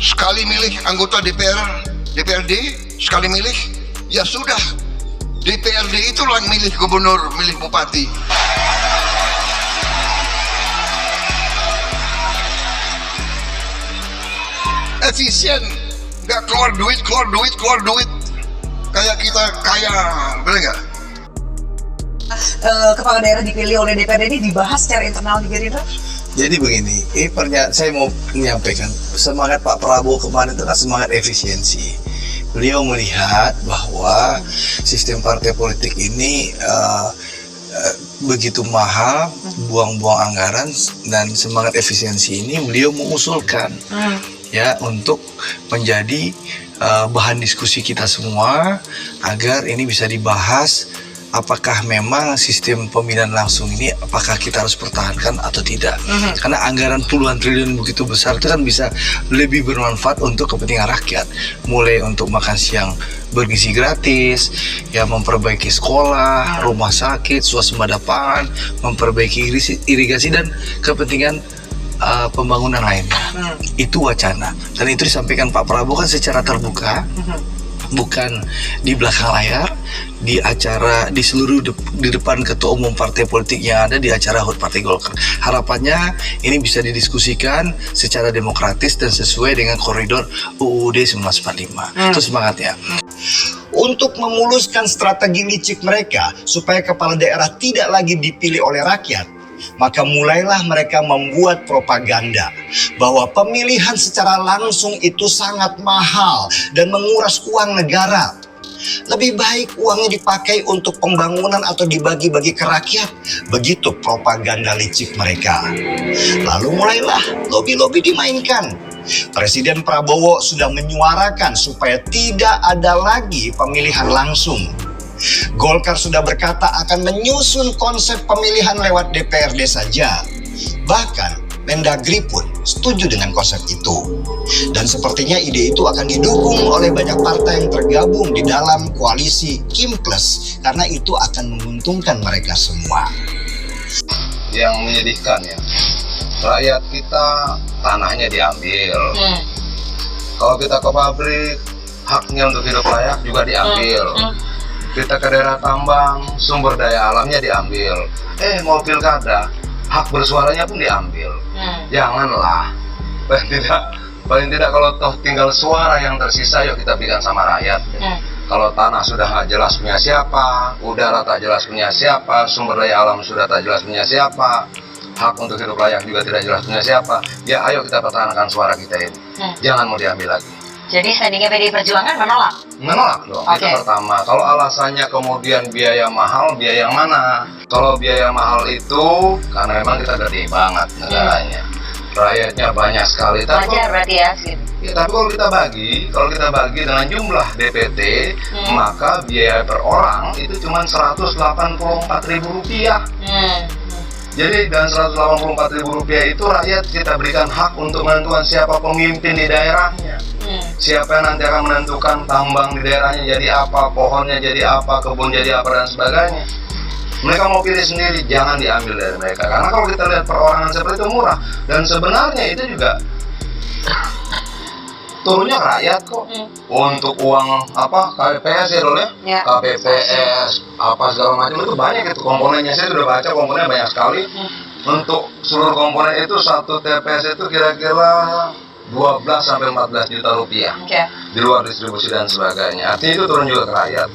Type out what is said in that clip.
sekali milih anggota DPRD, sekali milih, ya sudah, DPRD itulah yang milih gubernur, milih bupati. Efisien, nggak keluar duit, kayak kita kaya, bener nggak? Kepala daerah dipilih oleh DPRD ini dibahas secara internal di Gerindra? Jadi begini, saya mau menyampaikan semangat Pak Prabowo kemarin itu kan semangat efisiensi. Beliau melihat bahwa sistem partai politik ini begitu mahal, buang-buang anggaran, dan semangat efisiensi ini beliau mengusulkan ya untuk menjadi bahan diskusi kita semua agar ini bisa dibahas. Apakah memang sistem pemilihan langsung ini apakah kita harus pertahankan atau tidak? Karena anggaran puluhan triliun begitu besar itu kan bisa lebih bermanfaat untuk kepentingan rakyat. Mulai untuk makan siang bergizi gratis, ya memperbaiki sekolah, rumah sakit, swasembada pangan, memperbaiki irigasi dan kepentingan pembangunan lainnya. Itu wacana. Dan itu disampaikan Pak Prabowo kan secara terbuka. Bukan di belakang layar, di acara di depan ketua umum partai politik yang ada di acara HUT Partai Golkar. Harapannya ini bisa didiskusikan secara demokratis dan sesuai dengan koridor UUD 1945. Itu semangatnya. Untuk memuluskan strategi licik mereka supaya kepala daerah tidak lagi dipilih oleh rakyat, maka mulailah mereka membuat propaganda bahwa pemilihan secara langsung itu sangat mahal dan menguras uang negara. Lebih baik uangnya dipakai untuk pembangunan atau dibagi-bagi ke rakyat. Begitu propaganda licik mereka. Lalu mulailah lobby-lobby dimainkan. Presiden Prabowo sudah menyuarakan supaya tidak ada lagi pemilihan langsung. Golkar sudah berkata akan menyusun konsep pemilihan lewat DPRD saja. Bahkan Mendagri pun setuju dengan konsep itu. Dan sepertinya ide itu akan didukung oleh banyak partai yang tergabung di dalam koalisi Kim Plus, karena itu akan menguntungkan mereka semua. Yang menyedihkan ya, rakyat kita tanahnya diambil. Kalau kita ke pabrik, haknya untuk hidup layak juga diambil. Kita ke daerah tambang, sumber daya alamnya diambil. Mau pilkada, hak bersuaranya pun diambil. Janganlah. Paling tidak kalau toh tinggal suara yang tersisa, yuk kita berikan sama rakyat. Kalau tanah sudah nggak jelas punya siapa, udara tak jelas punya siapa, sumber daya alam sudah tak jelas punya siapa, hak untuk hidup layak juga tidak jelas punya siapa, ya ayo kita pertahankan suara kita ini. Jangan mau diambil lagi. Jadi standingnya PDI Perjuangan menolak? Menolak dong, itu pertama. Kalau alasannya kemudian biaya mahal, biaya yang mana? Kalau biaya mahal itu karena memang kita gede banget negaranya, rakyatnya banyak sekali. Wajar berarti ya? Ya, tapi kalau kita bagi dengan jumlah DPT, maka biaya per orang itu cuma Rp184.000. Jadi dengan Rp184.000 itu rakyat kita berikan hak untuk menentukan siapa pemimpin di daerahnya. Siapa yang nanti akan menentukan tambang di daerahnya jadi apa, pohonnya jadi apa, kebun jadi apa, dan sebagainya. Mereka mau pilih sendiri, jangan diambil dari mereka. Karena kalau kita lihat perorangan seperti itu murah. Dan sebenarnya itu juga turunnya rakyat kok. Untuk uang apa, KPPS ya dulu ya? KPPS, apa segala macam itu banyak itu komponennya. Saya sudah baca komponennya banyak sekali. Untuk seluruh komponen itu satu TPS itu kira-kira 12 sampai 14 juta rupiah. Di luar distribusi dan sebagainya. Artinya itu turun juga ke rakyat.